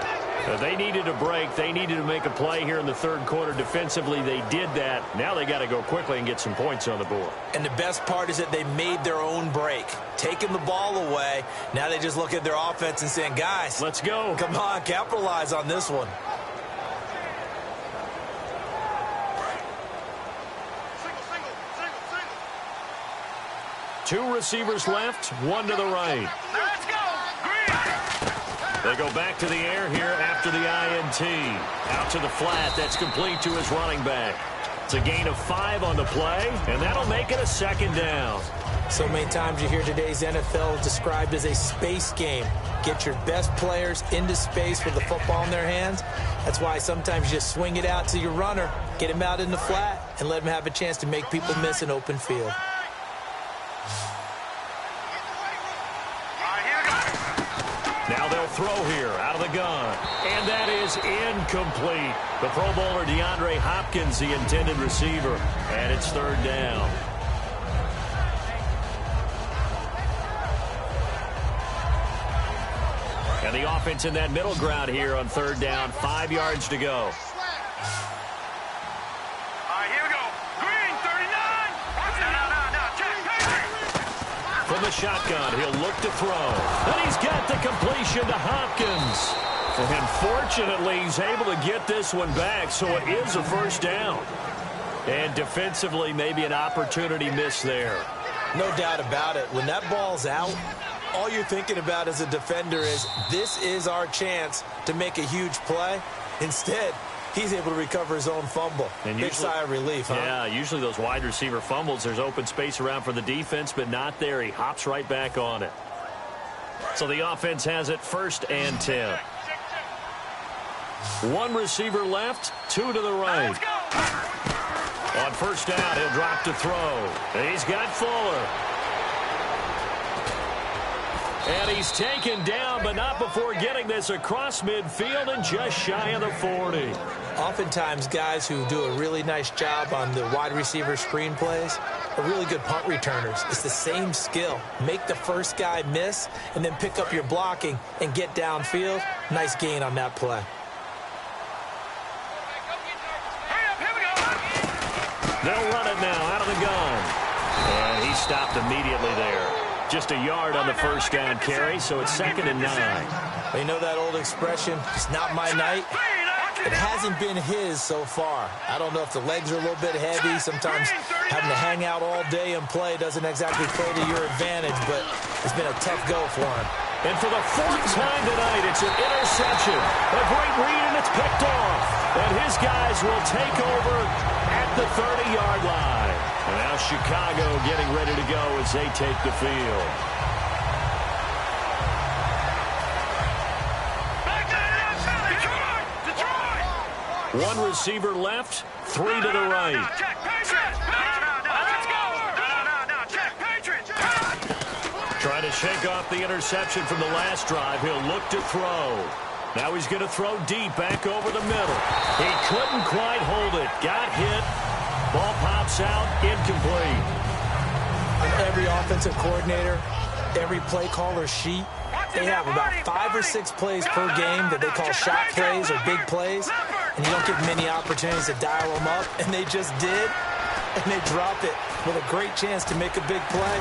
Speaker 2: They needed a break. They needed to make a play here in the third quarter. Defensively, they did that. Now they got to go quickly and get some points on the board.
Speaker 3: And the best part is that they made their own break. Taking the ball away. Now they just look at their offense and saying, guys,
Speaker 2: let's go.
Speaker 3: Come on, capitalize on this one.
Speaker 2: Two receivers left, one to the right.
Speaker 4: Let's go. Green.
Speaker 2: They go back to the air here after the INT. Out to the flat. That's complete to his running back. It's a gain of 5 on the play, and that'll make it a second down.
Speaker 3: So many times you hear today's NFL described as a space game. Get your best players into space with the football in their hands. That's why sometimes you just swing it out to your runner, get him out in the flat, and let him have a chance to make people miss an open field.
Speaker 2: Now they'll throw here out of the gun. And that is incomplete. The Pro Bowler DeAndre Hopkins, the intended receiver. And it's third down. And the offense in that middle ground here on third down. 5 yards to go. From the shotgun, he'll look to throw. And he's got the completion to Hopkins. And fortunately, he's able to get this one back, so it is a first down. And defensively, maybe an opportunity miss there.
Speaker 3: No doubt about it. When that ball's out, all you're thinking about as a defender is, this is our chance to make a huge play. Instead, he's able to recover his own fumble. And big sigh of relief, huh?
Speaker 2: Yeah, usually those wide receiver fumbles, there's open space around for the defense, but not there. He hops right back on it. So the offense has it 1st and 10. One receiver left, 2 to the right. On first down, he'll drop to throw. He's got Fuller. And he's taken down, but not before getting this across midfield and just shy of the 40.
Speaker 3: Oftentimes, guys who do a really nice job on the wide receiver screen plays are really good punt returners. It's the same skill. Make the first guy miss, and then pick up your blocking and get downfield. Nice gain on that play.
Speaker 2: They'll run it now out of the gun. And he stopped immediately there. Just a yard on the first down carry, so it's 2nd and 9.
Speaker 3: You know that old expression, it's not my night? It hasn't been his so far. I don't know if the legs are a little bit heavy. Sometimes having to hang out all day and play doesn't exactly play to your advantage, but it's been a tough go for him.
Speaker 2: And for the fourth time tonight, it's an interception. A great read, and it's picked off. And his guys will take over at the 30-yard line. And now Chicago getting ready to go as they take the field. One receiver left, 3 to the right. Trying to shake off the interception from the last drive. He'll look to throw. Now he's going to throw deep back over the middle. He couldn't quite hold it. Got hit. Ball pops out. Incomplete.
Speaker 3: Every offensive coordinator, every play caller sheet, they have about 5 or 6 plays per game that they call shot plays or big plays, and you don't get many opportunities to dial them up, and they just did, and they drop it with a great chance to make a big play.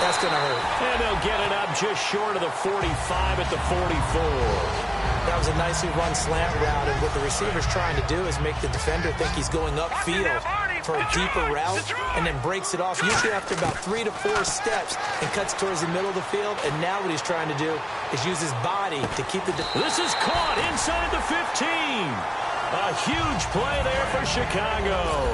Speaker 3: That's going to hurt.
Speaker 2: And they'll get it up just short of the 45 at the 44.
Speaker 3: That was a nicely run slant route, and what the receiver's trying to do is make the defender think he's going upfield for a deeper route and then breaks it off, usually after about 3 to 4 steps, and cuts towards the middle of the field. And now what he's trying to do is use his body to keep the...
Speaker 2: This is caught inside the 15. A huge play there for Chicago.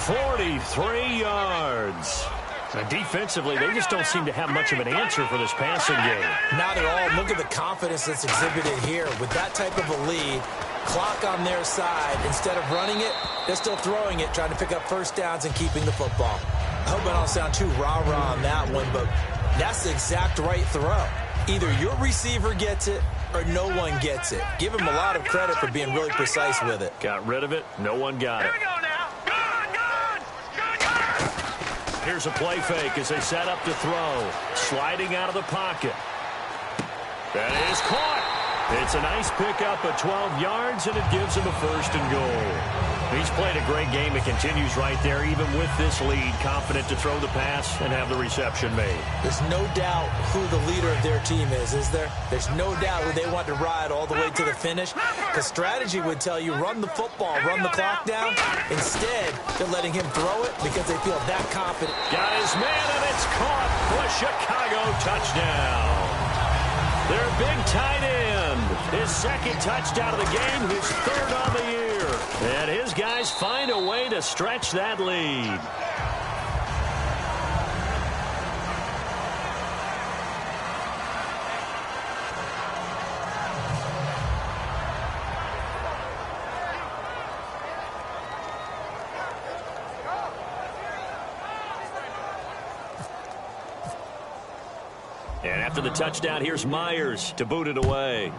Speaker 2: 43 yards. And defensively, they just don't seem to have much of an answer for this passing game.
Speaker 3: Not at all. Look at the confidence that's exhibited here. With that type of a lead, clock on their side, instead of running it, they're still throwing it, trying to pick up first downs and keeping the football. I hope I don't sound too rah-rah on that one, but that's the exact right throw. Either your receiver gets it or no one gets it. Give him a lot of credit for being really precise with it.
Speaker 2: Got rid of it. No one got it. Here's a play fake as they set up to throw. Sliding out of the pocket. That is caught. It's a nice pickup of 12 yards, and it gives him a 1st and goal. He's played a great game. It continues right there, even with this lead. Confident to throw the pass and have the reception made.
Speaker 3: There's no doubt who the leader of their team is there? There's no doubt who they want to ride all the way to the finish. Because strategy would tell you, run the football, run the clock down. Instead, they're letting him throw it because they feel that confident.
Speaker 2: Got his man, and it's caught for a Chicago touchdown. Their big tight end, his 2nd touchdown of the game, his 3rd on the year. And his guys find a way to stretch that lead. And after the touchdown, here's Myers to boot it away.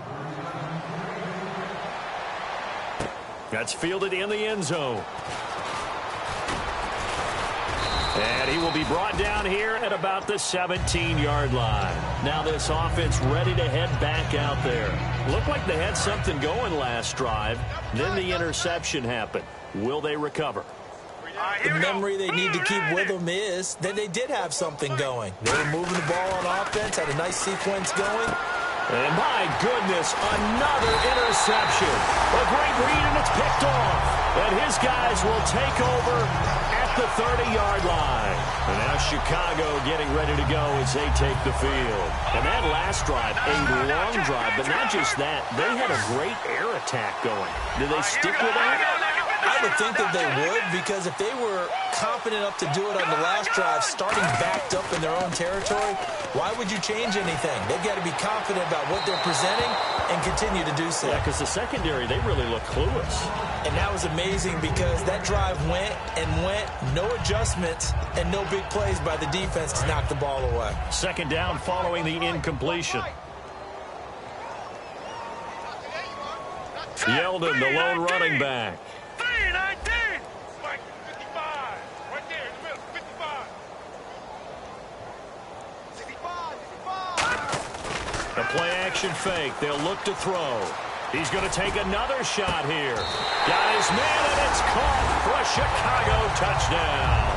Speaker 2: That's fielded in the end zone. And he will be brought down here at about the 17-yard line. Now this offense ready to head back out there. Looked like they had something going last drive. Then the interception happened. Will they recover?
Speaker 3: The memory they need to keep with them is that they did have something going. They were moving the ball on offense, had a nice sequence going.
Speaker 2: And my goodness, another interception. A great read, and it's picked off. And his guys will take over at the 30-yard line. And now Chicago getting ready to go as they take the field. And that last drive, a long drive, but not just that. They had a great air attack going. Did they stick with that?
Speaker 3: I would think that they would, because if they were confident enough to do it on the last drive, starting backed up in their own territory, why would you change anything? They've got to be confident about what they're presenting and continue to do so.
Speaker 2: Yeah, because the secondary, they really look clueless.
Speaker 3: And that was amazing because that drive went and went, no adjustments, and no big plays by the defense to knock the ball away. 2nd
Speaker 2: down following the incompletion. Yeldon, the lone running back. The play-action fake. They'll look to throw. He's going to take another shot here. Got his man, and it's caught for a Chicago touchdown.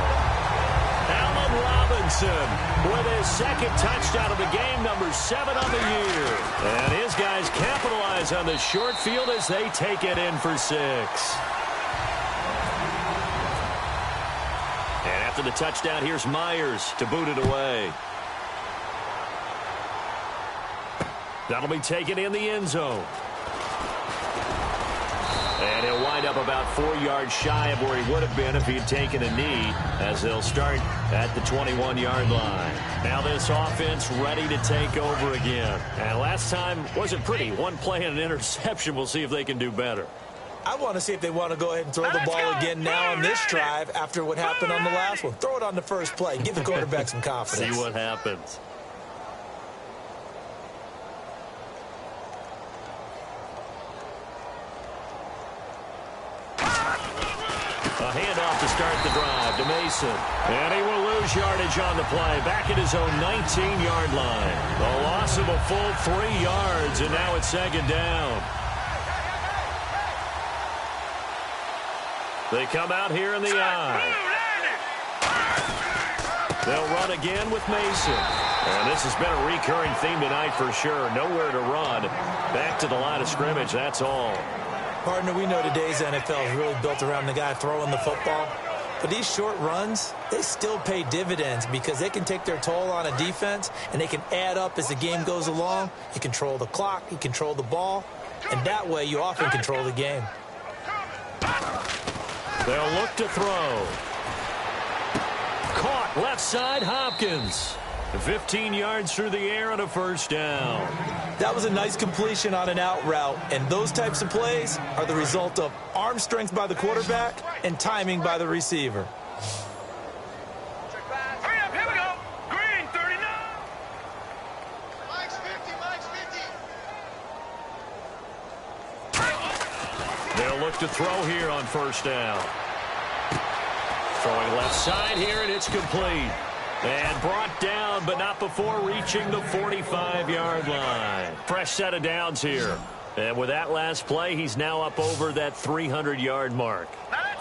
Speaker 2: Allen Robinson with his second touchdown of the game, number 7 on the year. And his guys capitalize on the short field as they take it in for 6. And after the touchdown, here's Myers to boot it away. That'll be taken in the end zone. And he'll wind up about 4 yards shy of where he would have been if he had taken a knee, as they'll start at the 21-yard line. Now this offense ready to take over again. And last time wasn't pretty. One play and an interception. We'll see if they can do better.
Speaker 3: I want to see if they want to go ahead and throw the ball again now on this drive after what happened on the last one. Throw it on the first play. Give the quarterback some confidence.
Speaker 2: See what happens. A handoff to start the drive to Mason. And he will lose yardage on the play. Back at his own 19-yard line. A loss of a full 3 yards, and now it's second down. They come out here in the eye. They'll run again with Mason. And this has been a recurring theme tonight for sure. Nowhere to run. Back to the line of scrimmage, that's all.
Speaker 3: Partner, we know today's NFL is really built around the guy throwing the football. But these short runs, they still pay dividends because they can take their toll on a defense and they can add up as the game goes along. You control the clock, you control the ball, and that way you often control the game.
Speaker 2: They'll look to throw. Caught left side, Hopkins. 15 yards through the air on a first down.
Speaker 3: That was a nice completion on an out route, and those types of plays are the result of arm strength by the quarterback and timing by the receiver.
Speaker 4: Hurry up, here we go. Green, 39. Mike's 50,
Speaker 2: They'll look to throw here on first down. Throwing left side here, and it's complete. And brought down, but not before reaching the 45-yard line. Fresh set of downs here. And with that last play, he's now up over that 300-yard mark.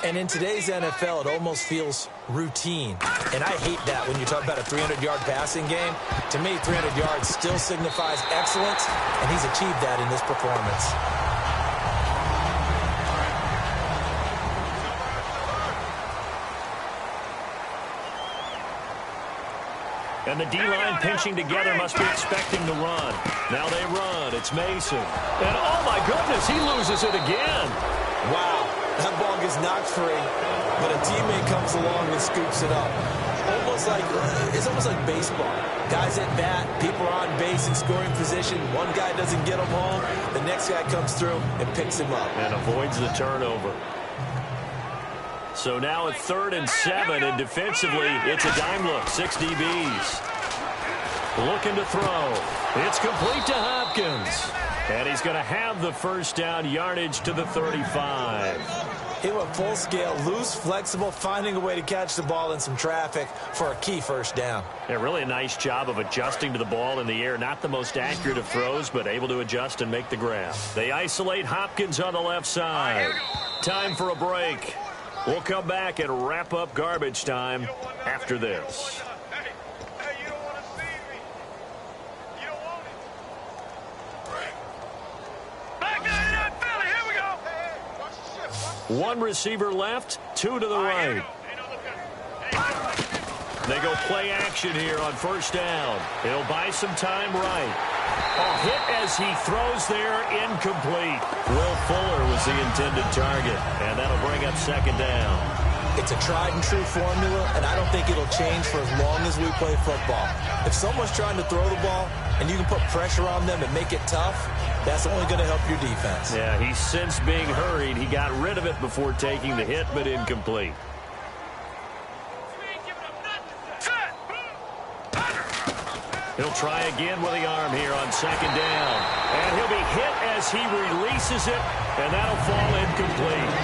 Speaker 3: And in today's NFL, it almost feels routine. And I hate that when you talk about a 300-yard passing game. To me, 300 yards still signifies excellence, and he's achieved that in this performance.
Speaker 2: And the D-line pinching together must be expecting to run. Now they run. It's Mason. And, oh, my goodness, he loses it again.
Speaker 3: Wow, that ball gets knocked free, but a teammate comes along and scoops it up. It's almost like baseball. Guys at bat, people are on base in scoring position. One guy doesn't get him home. The next guy comes through and picks him up.
Speaker 2: And avoids the turnover. So now at 3rd and 7, and defensively, it's a dime look. 6 DBs. Looking to throw. It's complete to Hopkins. And he's going to have the first down, yardage to the 35.
Speaker 3: He went full scale, loose, flexible, finding a way to catch the ball in some traffic for a key first down.
Speaker 2: Yeah, really a nice job of adjusting to the ball in the air. Not the most accurate of throws, but able to adjust and make the grab. They isolate Hopkins on the left side. Time for a break. We'll come back and wrap up garbage time after this.
Speaker 4: Hey, you don't want to see me. You don't want it. Back down in Philly. Here we go. Hey, watch the ship.
Speaker 2: One receiver left, 2 to the right. They go play action here on first down. He'll buy some time right. A hit as he throws there, incomplete. Will Fuller was the intended target, and that'll bring up second down.
Speaker 3: It's a tried and true formula, and I don't think it'll change for as long as we play football. If someone's trying to throw the ball and you can put pressure on them and make it tough, that's only going to help your defense.
Speaker 2: Yeah, he's since being hurried. He got rid of it before taking the hit, but incomplete. He'll try again with the arm here on second down. And he'll be hit as he releases it, and that'll fall incomplete.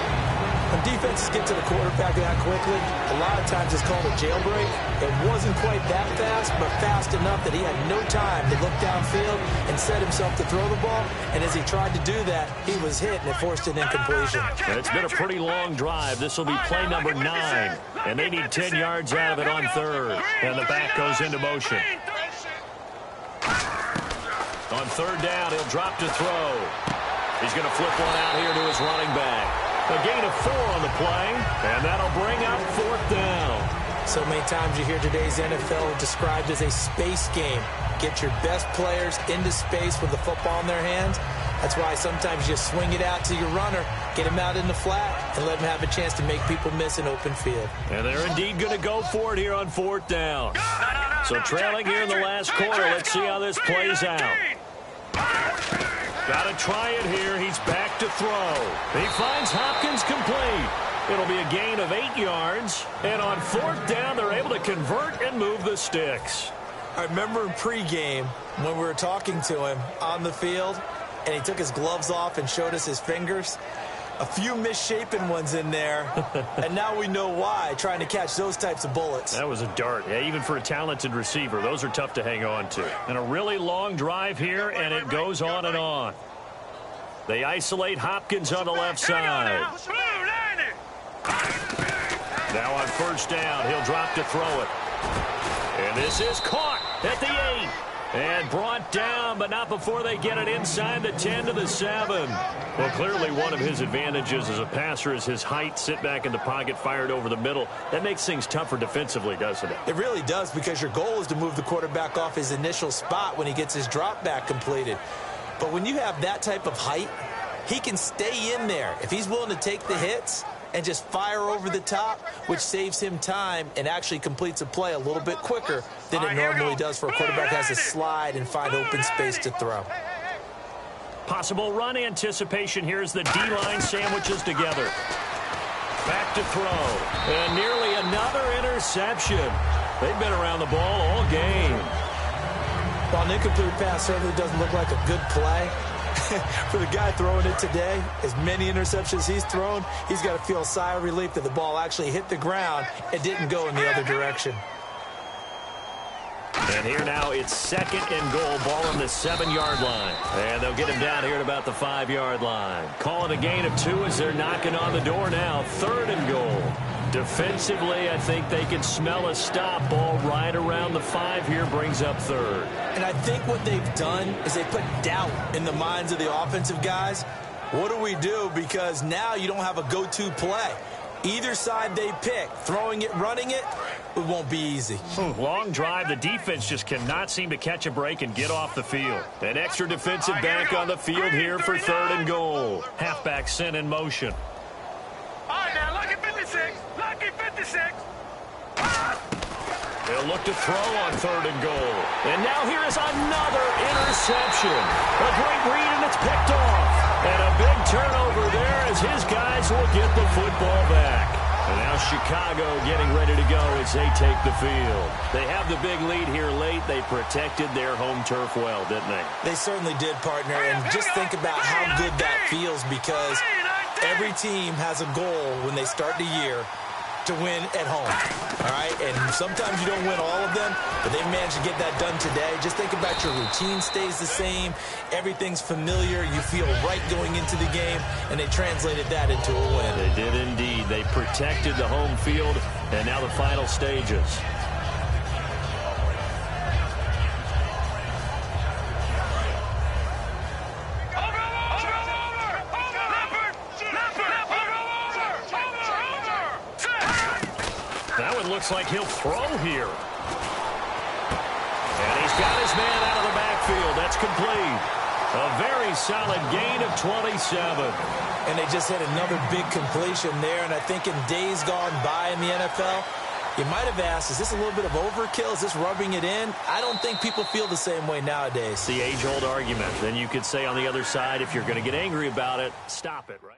Speaker 3: When defenses get to the quarterback that quickly, a lot of times it's called a jailbreak. It wasn't quite that fast, but fast enough that he had no time to look downfield and set himself to throw the ball. And as he tried to do that, he was hit, and it forced an incompletion.
Speaker 2: And it's been a pretty long drive. This will be play number 9, and they need 10 yards out of it on third. And the back goes into motion. On third down, he'll drop to throw. He's going to flip one out here to his running back. A gain of 4 on the play, and that'll bring up 4th down.
Speaker 3: So many times you hear today's NFL described as a space game. Get your best players into space with the football in their hands. That's why sometimes you swing it out to your runner, get him out in the flat, and let him have a chance to make people miss an open field.
Speaker 2: And they're indeed going to go for it here on 4th down. So trailing here in the last quarter, let's see how this plays out. Got to try it here. He's back to throw. He finds Hopkins complete. It'll be a gain of 8 yards. And on 4th down, they're able to convert and move the sticks.
Speaker 3: I remember in pregame when we were talking to him on the field, and he took his gloves off and showed us his fingers. A few misshapen ones in there, and now we know why, trying to catch those types of bullets.
Speaker 2: That was a dart. Yeah, even for a talented receiver, those are tough to hang on to. And a really long drive here, and it goes on and on. They isolate Hopkins on the left side. Now on first down, he'll drop to throw it. And this is caught at the 8. And brought down, but not before they get it inside the 10 to the 7. Well, clearly one of his advantages as a passer is his height. Sit back in the pocket, fired over the middle. That makes things tougher defensively, doesn't it?
Speaker 3: It really does, because your goal is to move the quarterback off his initial spot when he gets his drop back completed. But when you have that type of height, he can stay in there. If he's willing to take the hits and just fire over the top, which saves him time and actually completes a play a little bit quicker than it normally does for a quarterback who has to slide and find open space to throw.
Speaker 2: Possible run anticipation here as the D-line sandwiches together. Back to throw. And nearly another interception. They've been around the ball all game.
Speaker 3: While an incomplete pass certainly doesn't look like a good play, for the guy throwing it today, as many interceptions he's thrown, he's got to feel a sigh of relief that the ball actually hit the ground and didn't go in the other direction.
Speaker 2: And here now it's 2nd and goal, ball on the 7-yard line. And they'll get him down here at about the 5-yard line. Call it a gain of 2 as they're knocking on the door now. 3rd and goal. Defensively, I think they can smell a stop. Ball right around the 5 here, brings up 3rd.
Speaker 3: And I think what they've done is they put doubt in the minds of the offensive guys. What do we do? Because now you don't have a go-to play. Either side they pick, throwing it, running it, it won't be easy.
Speaker 2: Long drive. The defense just cannot seem to catch a break and get off the field. An extra defensive back on the field here for 3rd and goal. Halfback sent in motion.
Speaker 4: All right, now, lucky 56. Lucky 56.
Speaker 2: They'll look to throw on 3rd and goal. And now here is another interception. A great read, and it's picked off. And a big turnover there as his guys will get the football back. And now Chicago getting ready to go as they take the field. They have the big lead here late. They protected their home turf well, didn't they?
Speaker 3: They certainly did, partner. And just think about how good that feels, because every team has a goal when they start the year to win at home, all right? And sometimes you don't win all of them, but they managed to get that done today. Just think about your routine stays the same. Everything's familiar. You feel right going into the game, and they translated that into a win.
Speaker 2: They did indeed. They protected the home field, and now the final stages. That one looks like he'll throw here. And he's got his man out of the backfield. That's complete. A very solid gain of 27.
Speaker 3: And they just had another big completion there. And I think in days gone by in the NFL, you might have asked, is this a little bit of overkill? Is this rubbing it in? I don't think people feel the same way nowadays.
Speaker 2: The age-old argument. Then you could say on the other side, if you're going to get angry about it, stop it, right?